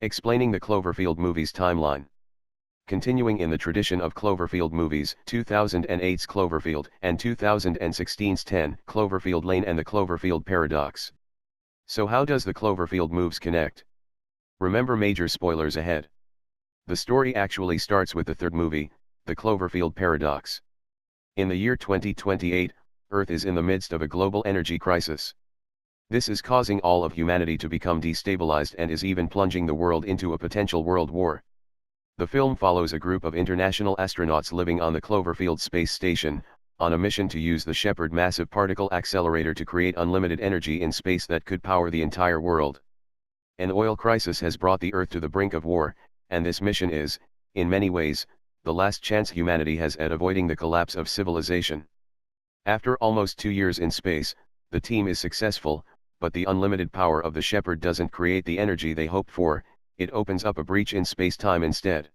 Explaining the Cloverfield movies timeline. Continuing in the tradition of Cloverfield movies, 2008's Cloverfield and 2016's 10 Cloverfield Lane and the Cloverfield Paradox. So how does the Cloverfield moves connect? Remember, major spoilers ahead. The story actually starts with the third movie, the Cloverfield Paradox. In the year 2028, Earth is in the midst of a global energy crisis. This is causing all of humanity to become destabilized and is even plunging the world into a potential world war. The film follows a group of international astronauts living on the Cloverfield space station, on a mission to use the Shepard massive particle accelerator to create unlimited energy in space that could power the entire world. An oil crisis has brought the Earth to the brink of war, and this mission is, in many ways, the last chance humanity has at avoiding the collapse of civilization. After almost 2 years in space, the team is successful, but the unlimited power of the Shepard doesn't create the energy they hoped for. It opens up a breach in space-time instead.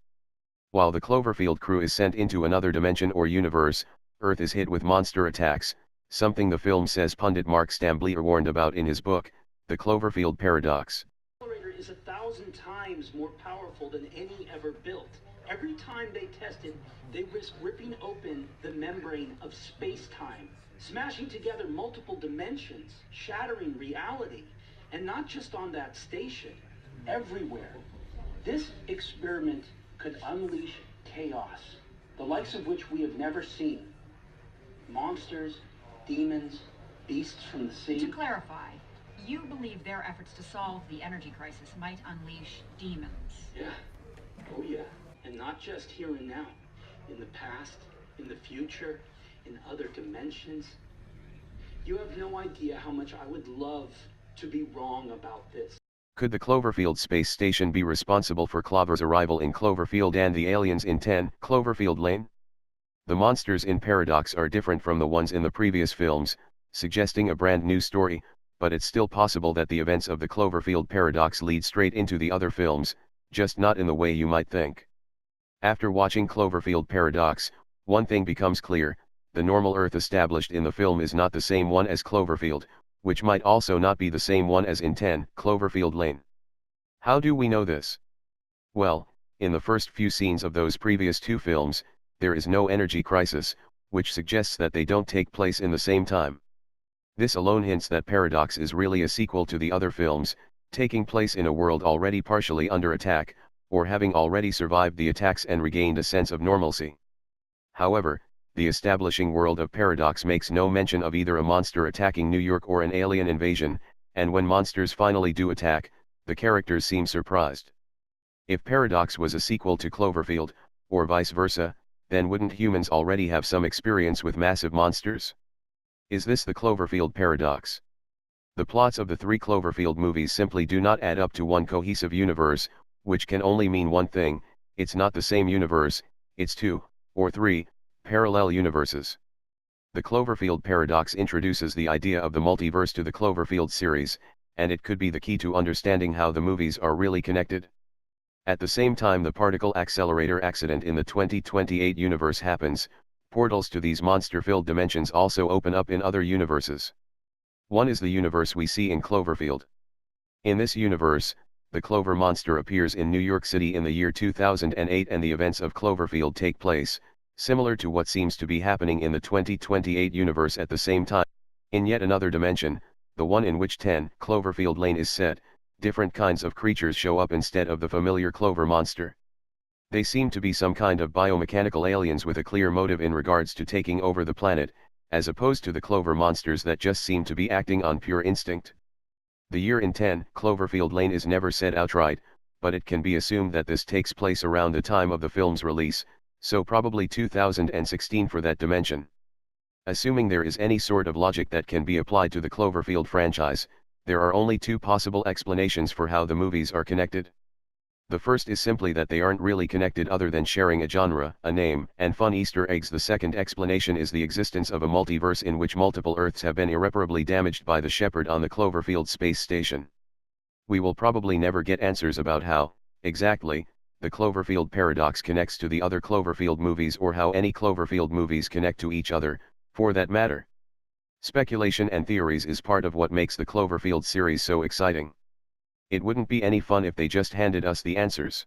While the Cloverfield crew is sent into another dimension or universe, Earth is hit with monster attacks, something the film says pundit Mark Stamblier warned about in his book, The Cloverfield Paradox. The accelerator is 1,000 times more powerful than any ever built. Every time they test it, they risk ripping open the membrane of space-time, smashing together multiple dimensions, shattering reality, and not just on that station. Everywhere. This experiment could unleash chaos, the likes of which we have never seen. Monsters, demons, beasts from the sea. To clarify, you believe their efforts to solve the energy crisis might unleash demons? Yeah. Oh yeah. And not just here and now. In the past, in the future, in other dimensions. You have no idea how much I would love to be wrong about this. Could the Cloverfield space station be responsible for Clover's arrival in Cloverfield and the aliens in 10 Cloverfield Lane? The monsters in Paradox are different from the ones in the previous films, suggesting a brand new story, but it's still possible that the events of the Cloverfield Paradox lead straight into the other films, just not in the way you might think. After watching Cloverfield Paradox, one thing becomes clear: the normal Earth established in the film is not the same one as Cloverfield, which might also not be the same one as in 10 Cloverfield Lane. How do we know this? Well, in the first few scenes of those previous two films, there is no energy crisis, which suggests that they don't take place in the same time. This alone hints that Paradox is really a sequel to the other films, taking place in a world already partially under attack, or having already survived the attacks and regained a sense of normalcy. However, the establishing world of Paradox makes no mention of either a monster attacking New York or an alien invasion, and when monsters finally do attack, the characters seem surprised. If Paradox was a sequel to Cloverfield, or vice versa, then wouldn't humans already have some experience with massive monsters? Is this the Cloverfield Paradox? The plots of the 3 Cloverfield movies simply do not add up to one cohesive universe, which can only mean one thing: it's not the same universe, it's 2, or 3, parallel universes. The Cloverfield Paradox introduces the idea of the multiverse to the Cloverfield series, and it could be the key to understanding how the movies are really connected. At the same time the particle accelerator accident in the 2028 universe happens, portals to these monster-filled dimensions also open up in other universes. One is the universe we see in Cloverfield. In this universe, the Clover monster appears in New York City in the year 2008 and the events of Cloverfield take place, similar to what seems to be happening in the 2028 universe at the same time. In yet another dimension, the one in which 10 Cloverfield Lane is set, different kinds of creatures show up instead of the familiar Clover monster. They seem to be some kind of biomechanical aliens with a clear motive in regards to taking over the planet, as opposed to the Clover monsters that just seem to be acting on pure instinct. The year in 10 Cloverfield Lane is never said outright, but it can be assumed that this takes place around the time of the film's release, so probably 2016 for that dimension. Assuming there is any sort of logic that can be applied to the Cloverfield franchise, there are only 2 possible explanations for how the movies are connected. The first is simply that they aren't really connected other than sharing a genre, a name, and fun Easter eggs. The second explanation is the existence of a multiverse in which multiple Earths have been irreparably damaged by the Shepard on the Cloverfield space station. We will probably never get answers about how, exactly, the Cloverfield paradox connects to the other Cloverfield movies or how any Cloverfield movies connect to each other, for that matter. Speculation and theories is part of what makes the Cloverfield series so exciting. It wouldn't be any fun if they just handed us the answers.